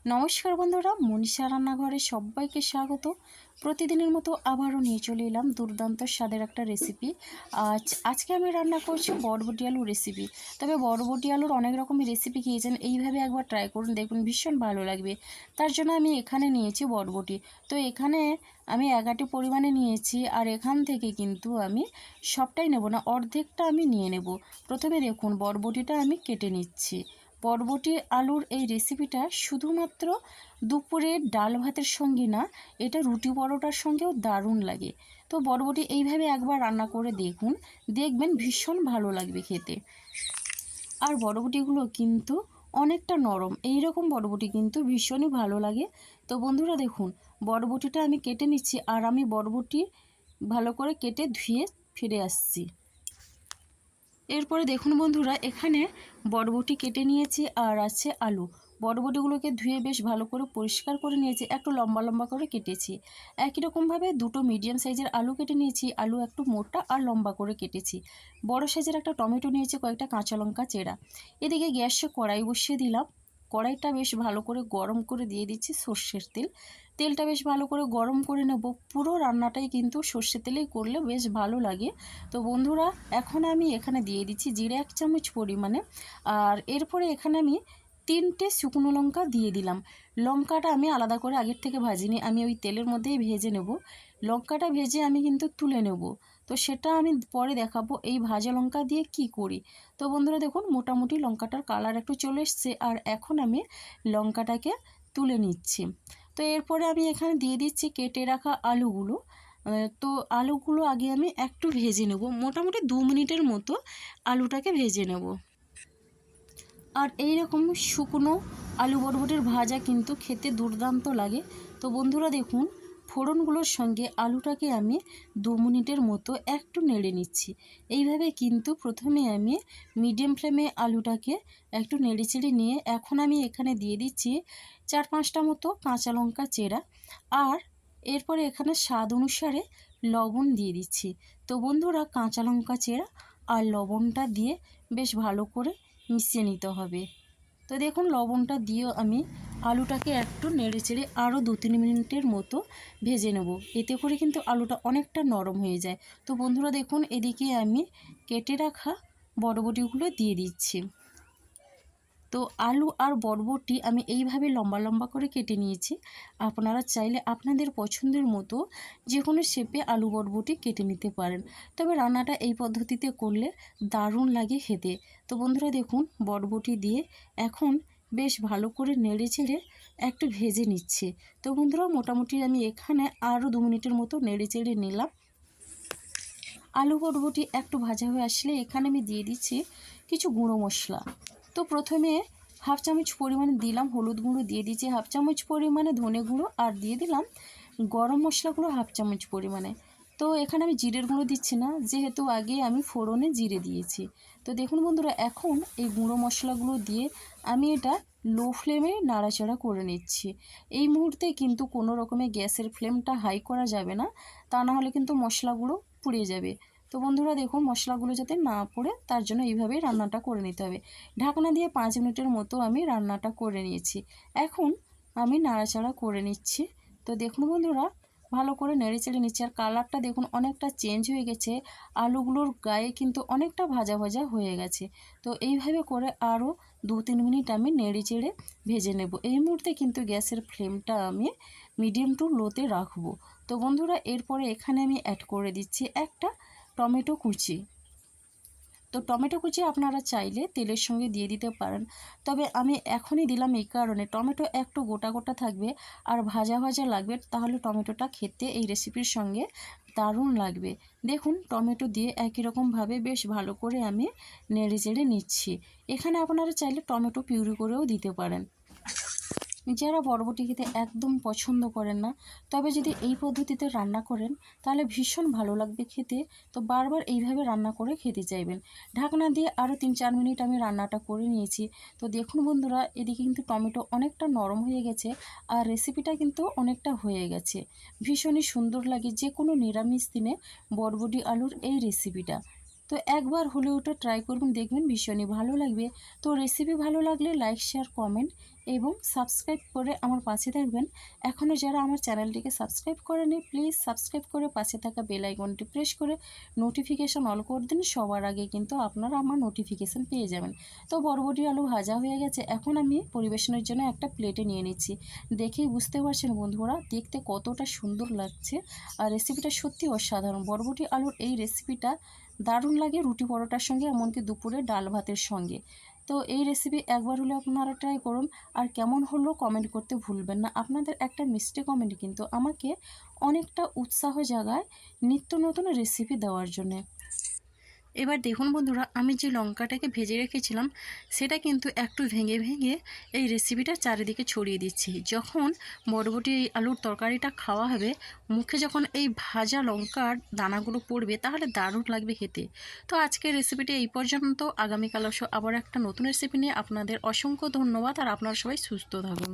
নমস্কার বন্ধুরা, মনীষা রান্নাঘরে সবাইকে স্বাগত। প্রতিদিনের মতো আবারও নিয়ে চলে এলাম দুর্দান্ত স্বাদের একটা রেসিপি। আজকে আমি রান্না করছি বরবটি আলুর রেসিপি। তবে বরবটি আলুর অনেক রকমের রেসিপি খেয়েছেন, এইভাবে একবার ট্রাই করুন, দেখুন ভীষণ ভালো লাগবে। তার জন্য আমি এখানে নিয়েছি বরবটি। তো এখানে আমি 1 পরিমাণে নিয়েছি, আর এখান থেকে কিন্তু আমি সবটাই নেব না, অর্ধেকটা আমি নিয়ে নেব। প্রথমে দেখুন বরবটিটা আমি কেটে নিচ্ছি। বরবটি আলুর এই রেসিপিটা শুধুমাত্র দুপুরের ডাল ভাতের সঙ্গে না, এটা রুটি পরোটার সঙ্গেও দারুণ লাগে। তো বরবটি এইভাবে একবার রান্না করে দেখুন, দেখবেন ভীষণ ভালো লাগবে খেতে। আর বরবটিগুলো কিন্তু অনেকটা নরম, এই রকম বরবটি কিন্তু ভীষণই ভালো লাগে। তো বন্ধুরা দেখুন, বরবটিটা আমি কেটে নিচ্ছি, আর আমি বরবটি ভালো করে কেটে ধুয়ে ফিরে আসছি। এরপরে দেখুন বন্ধুরা, এখানে বরবটি কেটে নিয়েছি, আর আছে আলু। বরবটিগুলোকে ধুয়ে বেশ ভালো করে পরিষ্কার করে নিয়েছি, একটু লম্বা লম্বা করে কেটেছি। একই রকমভাবে 2টো মিডিয়াম সাইজের আলু কেটে নিয়েছি, আলু একটু মোটা আর লম্বা করে কেটেছি। বড় সাইজের একটা টমেটো নিয়েছি, কয়েকটা কাঁচা লঙ্কা চেরা। এদিকে গ্যাসে কড়াই বসিয়ে দিলাম। কড়াইটা বেশ ভালো করে গরম করে দিয়ে দিচ্ছি সর্ষের তেল। তেলটা বেশ ভালো করে গরম করে নেব। পুরো রান্নাটাই কিন্তু সর্ষের তেলেই করলে বেশ ভালো লাগে। তো বন্ধুরা, এখন আমি এখানে দিয়ে দিচ্ছি জিরে 1 চামচ পরিমাণে, আর এরপরে এখানে আমি 3টে শুকনো লঙ্কা দিয়ে দিলাম। লঙ্কাটা আমি আলাদা করে আগের থেকে ভাজিনি, আমি ওই তেলের মধ্যেই ভেজে নেব। লঙ্কাটা ভেজে আমি কিন্তু তুলে নেব, তো সেটা আমি পরে দেখাবো এই ভাজা লঙ্কা দিয়ে কি করি। তো বন্ধুরা দেখুন, মোটামুটি লঙ্কাটার কালার একটু চলে এসছে, আর এখন আমি লঙ্কাটাকে তুলে নিচ্ছি। তো এরপরে আমি এখানে দিয়ে দিচ্ছি কেটে রাখা আলুগুলো। তো আলুগুলো আগে আমি একটু ভেজে নেব, মোটামুটি 2 মিনিটের মতো আলুটাকে ভেজে নেব। আর এই রকম শুকনো আলু বরবটির ভাজা কিন্তু খেতে দুর্দান্ত লাগে। তো বন্ধুরা দেখুন, ফোড়নগুলোর সঙ্গে আলুটাকে আমি 2 মিনিটের মতো একটু নেড়ে নিচ্ছি। এইভাবে কিন্তু প্রথমে আমি মিডিয়াম ফ্লেমে আলুটাকে একটু নেড়ে চেড়ে নিয়ে এখন আমি এখানে দিয়ে দিচ্ছি 4-5টা মতো কাঁচা লঙ্কা চেরা, আর এরপরে এখানে স্বাদ অনুসারে লবণ দিয়ে দিচ্ছি। তো বন্ধুরা, কাঁচা লঙ্কা চেরা আর লবণটা দিয়ে বেশ ভালো করে মিশিয়ে নিতে হবে। তো দেখুন, লবণটা দিয়েও আমি আলুটাকে একটু নেড়ে চেড়ে আরও 2-3 মিনিটের মতো ভেজে নেব। এতে করে কিন্তু আলুটা অনেকটা নরম হয়ে যায়। তো বন্ধুরা দেখুন, এদিকে আমি কেটে রাখা বরবটিগুলো দিয়ে দিচ্ছি। তো আলু আর বরবটি আমি এইভাবে লম্বা লম্বা করে কেটে নিয়েছি। আপনারা চাইলে আপনাদের পছন্দের মতো যে কোনো শেপে আলু বরবটি কেটে নিতে পারেন। তবে রান্নাটা এই পদ্ধতিতে করলে দারুণ লাগে খেতে। তো বন্ধুরা দেখুন, বরবটি দিয়ে এখন বেশ ভালো করে নেড়ে চেড়ে একটু ভেজে নিচ্ছে। তো বন্ধুরা, মোটামুটি আমি এখানে আরও 2 মিনিটের মতো নেড়ে চেড়ে নিলাম। আলু বরবটি একটু ভাজা হয়ে আসলে এখানে আমি দিয়ে দিচ্ছি কিছু গুঁড়ো মশলা। তো প্রথমে 1/2 চামচ পরিমাণে দিলাম হলুদ গুঁড়ো, দিয়ে দিচ্ছি 1/2 চামচ পরিমাণে ধনে গুঁড়ো, আর দিয়ে দিলাম গরম মশলা গুঁড়ো 1/2 চামচ পরিমাণে। তো এখানে আমি জিরের গুঁড়ো দিচ্ছি না, যেহেতু আগে আমি ফোড়নে জিরে দিয়েছি। তো দেখুন বন্ধুরা, এখন এই গুঁড়ো মশলাগুলো দিয়ে আমি এটা লো ফ্লেমে নাড়াচাড়া করে নিচ্ছি। এই মুহূর্তে কিন্তু কোনো রকমের গ্যাসের ফ্লেমটা হাই করা যাবে না, তা না হলে কিন্তু মশলাগুলো পুড়ে যাবে। তো বন্ধুরা দেখুন, মশলাগুলো যাতে না পুড়ে তার জন্য এইভাবেই রান্নাটা করে নিতে হবে। ঢাকনা দিয়ে 5 মিনিটের মতো আমি রান্নাটা করে নিয়েছি। এখন আমি নাড়াচাড়া করে নিচ্ছি। তো দেখুন বন্ধুরা, ভালো করে নেড়ে চেড়ে নিচ্ছি, আর কালারটা দেখুন অনেকটা চেঞ্জ হয়ে গেছে। আলুগুলোর গায়ে কিন্তু অনেকটা ভাজা ভাজা হয়ে গেছে। তো এইভাবে করে আরও 2-3 মিনিট আমি নেড়ে চেড়ে ভেজে নেব। এই মুহূর্তে কিন্তু গ্যাসের ফ্লেমটা আমি মিডিয়াম টু লোতে রাখবো। তো বন্ধুরা, এরপরে এখানে আমি অ্যাড করে দিচ্ছি একটা টমেটো কুচি। তো টমেটো কুচি আপনারা চাইলে তেলের সঙ্গে দিয়ে দিতে পারেন, তবে আমি এখনই দিলাম এই কারণে টমেটো একটু গোটা গোটা থাকবে আর ভাজা ভাজা লাগবে, তাহলে টমেটোটা খেতে এই রেসিপির সঙ্গে দারুণ লাগবে। দেখুন, টমেটো দিয়ে একই রকমভাবে বেশ ভালো করে আমি নেড়ে চেড়ে নিচ্ছি। এখানে আপনারা চাইলে টমেটো পিউরি করেও দিতে পারেন। যারা বরবটি খেতে একদম পছন্দ করেন না, তবে যদি এই পদ্ধতিতে রান্না করেন তাহলে ভীষণ ভালো লাগবে খেতে। তো বারবার এইভাবে রান্না করে খেতে চাইবেন। ঢাকনা দিয়ে আরও 3-4 মিনিট আমি রান্নাটা করে নিয়েছি। তো দেখুন বন্ধুরা, এদিকে কিন্তু টমেটো অনেকটা নরম হয়ে গেছে, আর রেসিপিটা কিন্তু অনেকটা হয়ে গেছে। ভীষণই সুন্দর লাগে যে কোনো নিরামিষ দিনে বরবটি আলুর এই রেসিপিটা। তো একবার হলে ওটা ট্রাই করবেন, দেখবেন ভীষণই ভালো লাগবে। তো রেসিপি ভালো লাগলে লাইক, শেয়ার, কমেন্ট এবং সাবস্ক্রাইব করে আমার পাশে থাকবেন। এখনও যারা আমার চ্যানেলটিকে সাবস্ক্রাইব করেনি প্লিজ সাবস্ক্রাইব করে পাশে থাকা বেল আইকনটি প্রেস করে নোটিফিকেশান অল করে দিন। সবার আগে কিন্তু আপনারা আমার নোটিফিকেশান পেয়ে যাবেন। তো বরবটি আলু ভাজা হয়ে গেছে, এখন আমি পরিবেশনের জন্য একটা প্লেটে নিয়ে নিচ্ছি। দেখেই বুঝতে পারছেন বন্ধুরা দেখতে কতটা সুন্দর লাগছে, আর রেসিপিটা সত্যি অসাধারণ। বরবটি আলুর এই রেসিপিটা দারুণ লাগে রুটি পরোটার সঙ্গে, এমনকি দুপুরে ডাল ভাতের সঙ্গে। তো এই রেসিপি একবার হলে আপনারা ট্রাই করুন, আর কেমন হলো কমেন্ট করতে ভুলবেন না। আপনাদের একটা মিষ্টি কমেন্ট কিন্তু আমাকে অনেকটা উৎসাহ জাগায় নিত্য নতুন রেসিপি দেওয়ার জন্যে। এবার দেখুন বন্ধুরা, আমি যে লঙ্কাটাকে ভেজে রেখেছিলাম সেটা কিন্তু একটু ভেঙে ভেঙে এই রেসিপিটা চারিদিকে ছড়িয়ে দিচ্ছি। যখন বরবটি আলুর তরকারিটা খাওয়া হবে, মুখে যখন এই ভাজা লঙ্কার দানাগুলো পড়বে তাহলে দারুণ লাগবে খেতে। তো আজকের রেসিপিটা এই পর্যন্ত। আগামীকাল আবার একটা নতুন রেসিপি নিয়ে আপনাদের অসংখ্য ধন্যবাদ, আর আপনারা সবাই সুস্থ থাকুন।